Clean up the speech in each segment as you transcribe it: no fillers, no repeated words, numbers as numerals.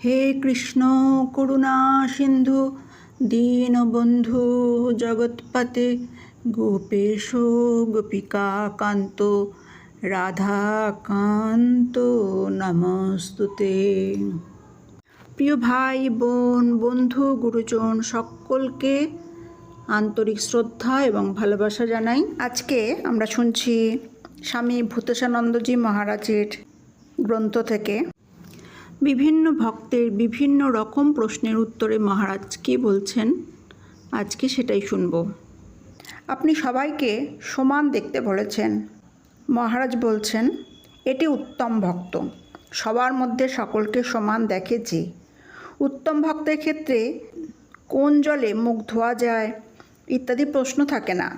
হে কৃষ্ণ করুণা সিন্ধু দীনবন্ধু জগৎপতে গোপেশ গোপিকা কান্ত রাধাকান্ত নমস্তুতে। প্রিয় ভাই বোন বন্ধু গুরুজন সকলকে আন্তরিক শ্রদ্ধা এবং ভালোবাসা জানাই। আজকে আমরা শুনছি স্বামী ভূতেশানন্দজি মহারাজের গ্রন্থ থেকে বিভিন্ন ভক্তের বিভিন্ন রকম প্রশ্নের উত্তরে মহারাজ কী বলছেন, আজকে সেটাই শুনব। আপনি সবাইকে সমান দেখতে বলেছেন। মহারাজ বলছেন, এটি উত্তম ভক্ত, সবার মধ্যে সকলকে সমান দেখে যে। উত্তম ভক্তের ক্ষেত্রে কোন জলে মুখ ধোয়া যায় ইত্যাদি প্রশ্ন থাকে না।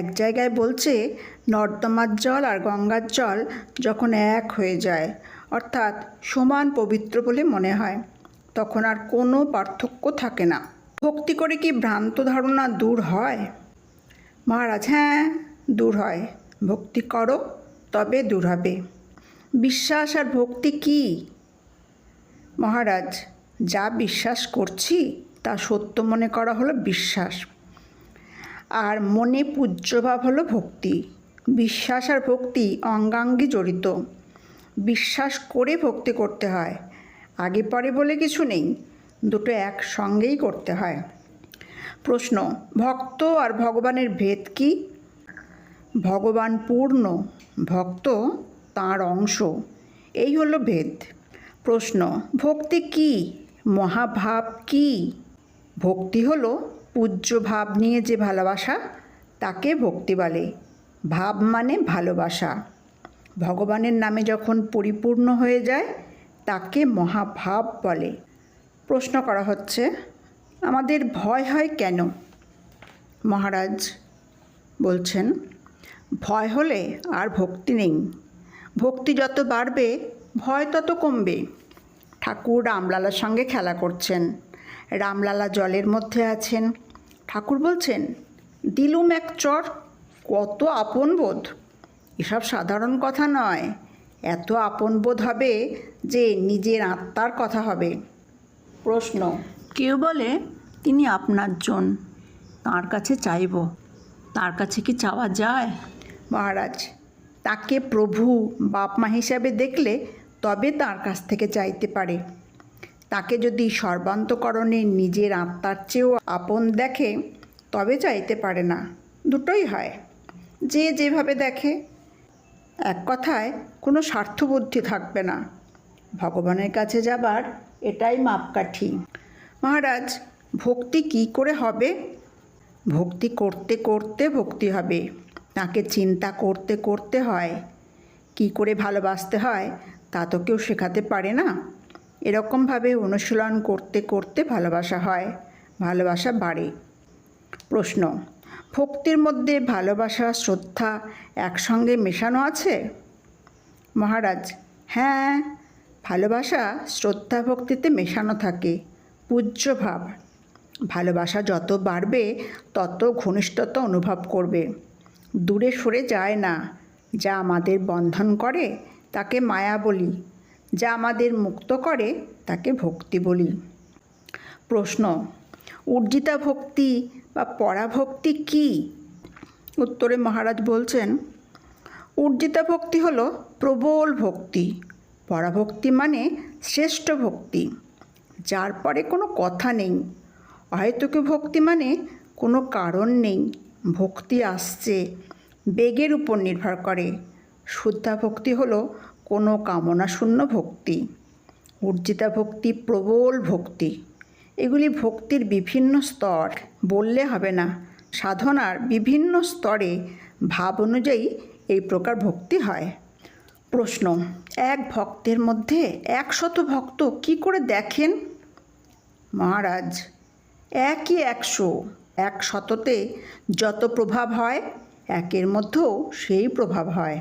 এক জায়গায় বলছে, নর্দমার জল আর গঙ্গার জল যখন এক হয়ে যায়, অর্থাৎ সমান পবিত্র বলে মনে হয়, তখন আর কোনো পার্থক্য থাকে না। ভক্তি করে কি ভ্রান্ত ধারণা দূর হয়? মহারাজ, হ্যাঁ, দূর হয়। ভক্তি করো, তবে দূর হবে। বিশ্বাস আর ভক্তি কি? মহারাজ, যা বিশ্বাস করছি তা সত্য মনে করা হলো বিশ্বাস, আর মনে পূজ্যভাব হলো ভক্তি। বিশ্বাস আর ভক্তি অঙ্গাঙ্গি জড়িত। বিশ্বাস করে ভক্তি করতে হয়, আগে পরে বলে কিছু নেই, দুটো একসঙ্গেই করতে হয়। প্রশ্ন, ভক্ত আর ভগবানের ভেদ কি? ভগবান পূর্ণ, ভক্ত তাঁর অংশ, এই হলো ভেদ। প্রশ্ন, ভক্তি কি? মহাভাব কি? ভক্তি হলো পূজ্য ভাব নিয়ে যে ভালোবাসা, তাকে ভক্তি বলে। ভাব মানে ভালোবাসা। ভগবানের নামে যখন পরিপূর্ণ হয়ে যায়, তাকে মহাভাব বলে। প্রশ্ন করা হচ্ছে, আমাদের ভয় হয় কেন? মহারাজ বলছেন, ভয় হলে আর ভক্তি নেই। ভক্তি যত বাড়বে, ভয় তত কমবে। ঠাকুর রামলালার সঙ্গে খেলা করছেন। রামলালা জলের মধ্যে আছেন। ঠাকুর বলছেন, দিলুম এক চর, কত আপন বোধ। এসব সাধারণ কথা নয়, এত আপন বোধ হবে যে নিজের আত্মার কথা হবে। প্রশ্ন, কেউ বলে তিনি আপনার জন, তাঁর কাছে চাইব, তার কাছে কি চাওয়া যায়? মহারাজ, তাকে প্রভু বাপ মা হিসাবে দেখলে তবে তার কাছ থেকে চাইতে পারে। তাকে যদি সর্বান্তকরণে নিজের আত্মার চেয়েও আপন দেখে, তবে চাইতে পারে না। দুটোই হয়, যে যেভাবে দেখে। এক কথায় কোনো স্বার্থবুদ্ধি থাকবে না। ভগবানের কাছে যাবার এটাই মাপকাঠি। মহারাজ, ভক্তি কি করে হবে? ভক্তি করতে করতে ভক্তি হবে, তাকে চিন্তা করতে করতে হয়। কি করে ভালোবাসতে হয় তা তো কেউ শেখাতে পারে না। এরকমভাবে অনুশীলন করতে করতে ভালোবাসা হয়, ভালোবাসা বাড়ে। প্রশ্ন, ভক্তির মধ্যে ভালোবাসা শ্রদ্ধা একসঙ্গে মেশানো আছে? মহারাজ, হ্যাঁ, ভালোবাসা শ্রদ্ধা ভক্তিতে মেশানো থাকে, পূজ্য ভাব। ভালোবাসা যত বাড়বে তত ঘনিষ্ঠতা অনুভব করবে, দূরে সরে যায় না। যা আমাদের বন্ধন করে তাকে মায়া বলি, যা আমাদের মুক্ত করে তাকে ভক্তি বলি। প্রশ্ন, উর্জিতা ভক্তি বা পরাভক্তি কি? উত্তরে মহারাজ বলছেন, উর্জিতা ভক্তি হলো প্রবল ভক্তি। পরাভক্তি মানে শ্রেষ্ঠ ভক্তি, যার পরে কোনো কথা নেই। অহেতুকী ভক্তি মানে কোনো কারণ নেই, ভক্তি আসছে, বেগের উপর নির্ভর করে। শুদ্ধা ভক্তি হলো কোনো কামনা শূন্য ভক্তি। উর্জিতা ভক্তি প্রবল ভক্তি। এগুলি ভক্তির বিভিন্ন স্তর, বললে হবে না। সাধনার বিভিন্ন স্তরে ভাব অনুযায়ী এই প্রকার ভক্তি হয়। প্রশ্ন, এক ভক্তের মধ্যে 100 ভক্ত কি করে দেখেন? মহারাজ, একই 100, 100তে যত প্রভাব হয়, একের মধ্যেও সেই প্রভাব হয়।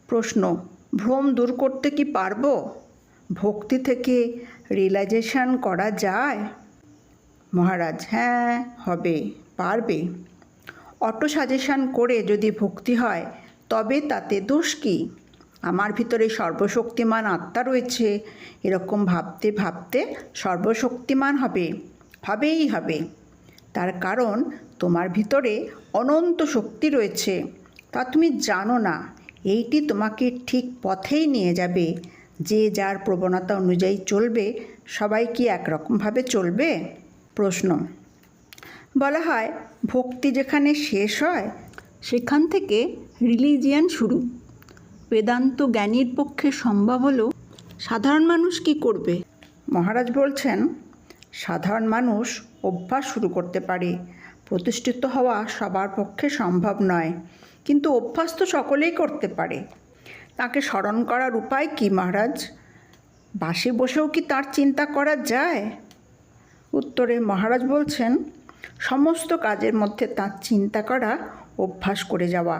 প্রশ্ন, ভ্রম দূর করতে কি পারবো? ভক্তি থেকে রিয়েলাইজেশন করা যায়? মহারাজ, হ্যাঁ, হবে, পারবে। অটো সাজেশন করে যদি ভক্তি হয়, তবে তাতে দোষ কী? আমার ভিতরে সর্বশক্তিমান আত্মা রয়েছে, এরকম ভাবতে ভাবতে সর্বশক্তিমান হবেই হবে। তার কারণ তোমার ভিতরে অনন্ত শক্তি রয়েছে, তা তুমি জানো না। এইটি তোমাকে ঠিক পথেই নিয়ে যাবে। যে যার প্রবণতা অনুযায়ী চলবে, সবাই কি একরকমভাবে চলবে? প্রশ্ন: বলা হয় ভক্তি যেখানে শেষ হয় সেখান থেকে রিলিজিয়ান শুরু। বেদান্ত জ্ঞানীর পক্ষে সম্ভব হলেও সাধারণ মানুষ কি করবে? মহারাজ বলছেন, সাধারণ মানুষ অভ্যাস শুরু করতে পারে। প্রতিষ্ঠিত হওয়া সবার পক্ষে সম্ভব নয়, কিন্তু অভ্যাস তো সকলেই করতে পারে। তাকে স্মরণ করার উপায় কি মহারাজ? বাসে বসেও কি তার চিন্তা করা যায়? উত্তরে মহারাজ বলছেন, সমস্ত কাজের মধ্যে তার চিন্তা করা অভ্যাস করে যাওয়া।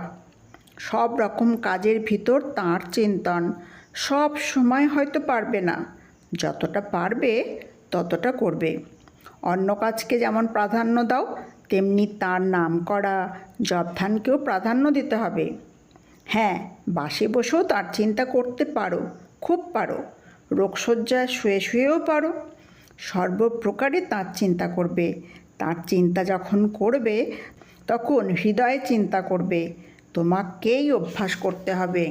সব রকম কাজের ভিতর তাঁর চিন্তন। সব সময় হয়তো পারবে না, যতটা পারবে ততটা করবে। অন্য কাজকে যেমন প্রাধান্য দাও, তেমনি তার নাম করা জপধ্যানকেও প্রাধান্য দিতে হবে। হ্যাঁ, বাসে বসেও তার চিন্তা করতে পারো, খুব পারো। রোগশয্যায় শুয়ে শুয়েও পারো। সর্বপ্রকারে তার চিন্তা করবে। তার চিন্তা যখন করবে তখন হৃদয়ে চিন্তা করবে। তোমাকেই অভ্যাস করতে হবে।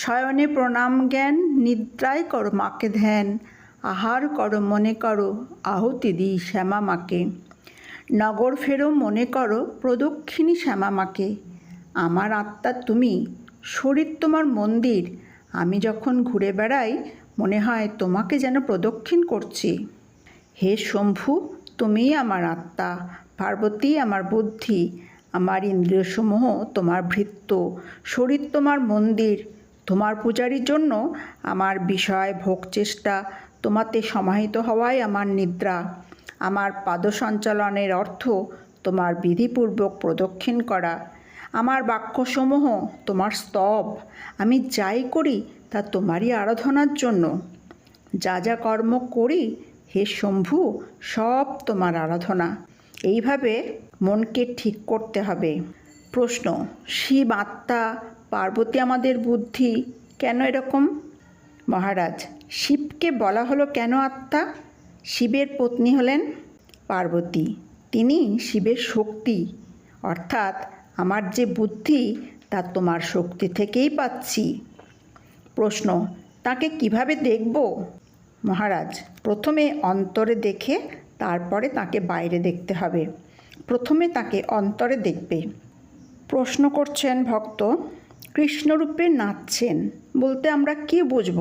শয়নে প্রণাম জ্ঞান, নিদ্রায় করো মাকে ধ্যান। আহার করো মনে করো, আহুতি দিই শ্যামা মাকে। নগর ফেরো মনে করো, প্রদক্ষিণী শ্যামা মাকে। আমার আত্মা তুমি, শরীর তোমার মন্দির। আমি যখন ঘুরে বেড়াই মনে হয় তোমাকে যেন প্রদক্ষিণ করছি। হে শম্ভু, তুমিই আমার আত্মা, পার্বতী আমার বুদ্ধি, আমার ইন্দ্রিয়সমূহ তোমার ভৃত্য, শরীর তোমার মন্দির। তোমার পূজারির জন্য আমার বিষয় ভোগ চেষ্টা, তোমাতে সমাহিত হওয়াই আমার নিদ্রা। আমার পাদসঞ্চালনের অর্থ তোমার বিধিপূর্বক প্রদক্ষিণ করা। আমার বাক্যসমূহ তোমার স্তব। আমি যাই করি তা তোমারই আরাধনার জন্য। যা যা কর্ম করি হে শম্ভু, সব তোমার আরাধনা। এইভাবে মনকে ঠিক করতে হবে। প্রশ্ন: শিব আত্মা, পার্বতী আমাদের বুদ্ধি, কেন এরকম? মহারাজ, শিবকে বলা হলো কেন আত্মা? শিবের পত্নী হলেন পার্বতী। তিনি শিবের শক্তি, অর্থাৎ আমার যে বুদ্ধি তা তোমার শক্তি থেকেই পাচ্ছি। প্রশ্ন: তাকে কিভাবে দেখব? মহারাজ, প্রথমে অন্তরে দেখে তারপরে তাকে বাইরে দেখতে হবে। প্রথমে তাকে অন্তরে দেখবে। প্রশ্ন করছেন ভক্ত, কৃষ্ণরূপে নাচছেন বলতে আমরা কি বুঝব?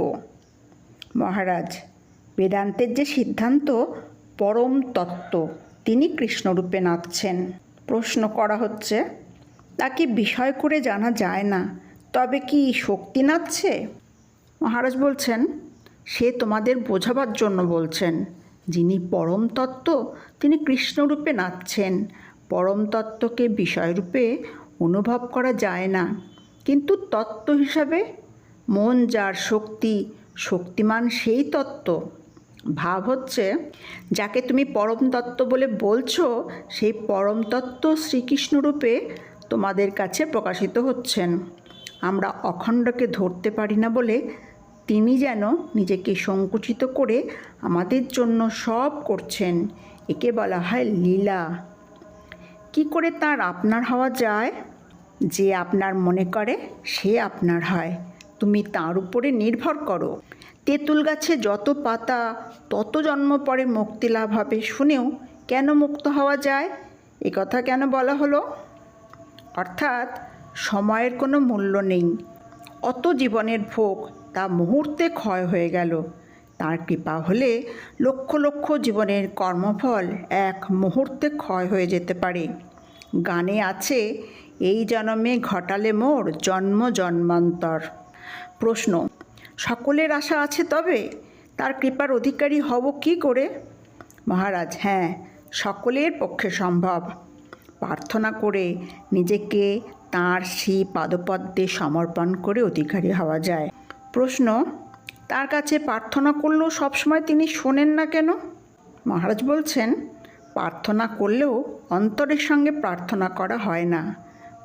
মহারাজ, বেদান্তের যে সিদ্ধান্ত পরম তত্ত্ব, তিনি কৃষ্ণরূপে নাচছেন। প্রশ্ন করা হচ্ছে, তাকে বিষয় করে জানা যায় না, তবে কি শক্তি নাচছে? মহারাজ বলছেন, সে তোমাদের বোঝাবার জন্য বলছেন। যিনি পরম তত্ত্ব তিনি কৃষ্ণরূপে নাচছেন। পরম তত্ত্বকে বিষয়রূপে অনুভব করা যায় না, কিন্তু তত্ত্ব হিসাবে মন যার শক্তি, শক্তিমান সেই তত্ত্ব। ভাব হচ্ছে, যাকে তুমি পরম তত্ত্ব বলে বলছো সেই পরম তত্ত্ব শ্রীকৃষ্ণরূপে তোমাদের কাছে প্রকাশিত হচ্ছেন। আমরা অখণ্ডকে ধরতে পারি না বলে তিনি যেন নিজেকে সংকুচিত করে আমাদের জন্য সব করছেন। একে বলা হয় লীলা। কি করে তার আপনার হওয়া যায়? যে আপনার মনে করে সে আপনার হয়। তুমি তার উপরে নির্ভর করো। তেঁতুল গাছে যত পাতা তত জন্ম পরে মুক্তি লাভ হবে শুনেও কেন মুক্ত হওয়া যায়? এ কথা কেন বলা হলো? অর্থাৎ সময়ের কোনো মূল্য নেই। অত জীবনের ভোগ তা মুহূর্তে ক্ষয় হয়ে গেল। তার কৃপা হলে লক্ষ লক্ষ জীবনের কর্মফল এক মুহূর্তে ক্ষয় হয়ে যেতে পারে। গানে আছে, এই জন্মে ঘটালে মোর জন্ম জন্মান্তর। প্রশ্ন: সকলের আশা আছে, তবে তার কৃপার অধিকারী হব কি করে? মহারাজ, হ্যাঁ, সকলের পক্ষে সম্ভব। প্রার্থনা করে নিজেকে তাঁর শ্রী পাদপদ্মে সমর্পণ করে অধিকারী হওয়া যায়। প্রশ্ন: তার কাছে প্রার্থনা করলেও সবসময় তিনি শোনেন না কেন? মহারাজ বলছেন, প্রার্থনা করলেও অন্তরের সঙ্গে প্রার্থনা করা হয় না।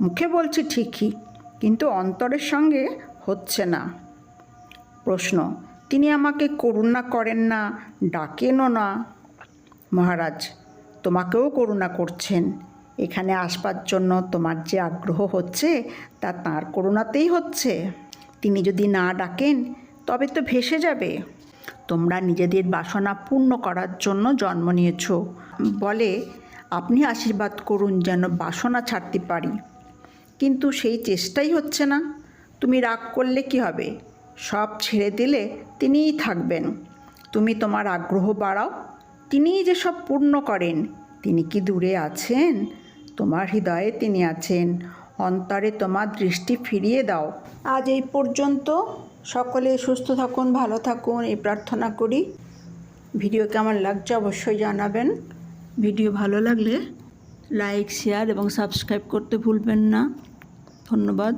মুখে বলছি ঠিকই, কিন্তু অন্তরের সঙ্গে হচ্ছে না। প্রশ্ন, তিনি আমাকে করুণা করেন না, ডাকেনও না। মহারাজ, তোমাকেও করুণা করছেন। এখানে আসবার জন্য তোমার যে আগ্রহ হচ্ছে তা তাঁর করুণাতেই হচ্ছে। তিনি যদি না ডাকেন তবে তো ভেসে যাবে। তোমরা নিজেদের বাসনা পূর্ণ করার জন্য জন্ম নিয়েছ বলে আপনি আশীর্বাদ করুন যেন বাসনা ছাড়তে পারি, কিন্তু সেই চেষ্টাই হচ্ছে না। তুমি রাগ করলে কি হবে? সব ছেড়ে দিলে তিনিই থাকবেন। তুমি তোমার আগ্রহ বাড়াও, তিনিই যে সব পূর্ণ করেন। তিনি কি দূরে আছেন? তোমার হৃদয়ে তিনি আছেন। অন্তরে তোমার দৃষ্টি ফিরিয়ে দাও। আজ এই পর্যন্ত। সকলে সুস্থ থাকুন, ভালো থাকুন এই প্রার্থনা করি। ভিডিও কেমন লাগছে অবশ্যই জানাবেন। ভিডিও ভালো লাগলে লাইক, শেয়ার এবং সাবস্ক্রাইব করতে ভুলবেন না। ধন্যবাদ।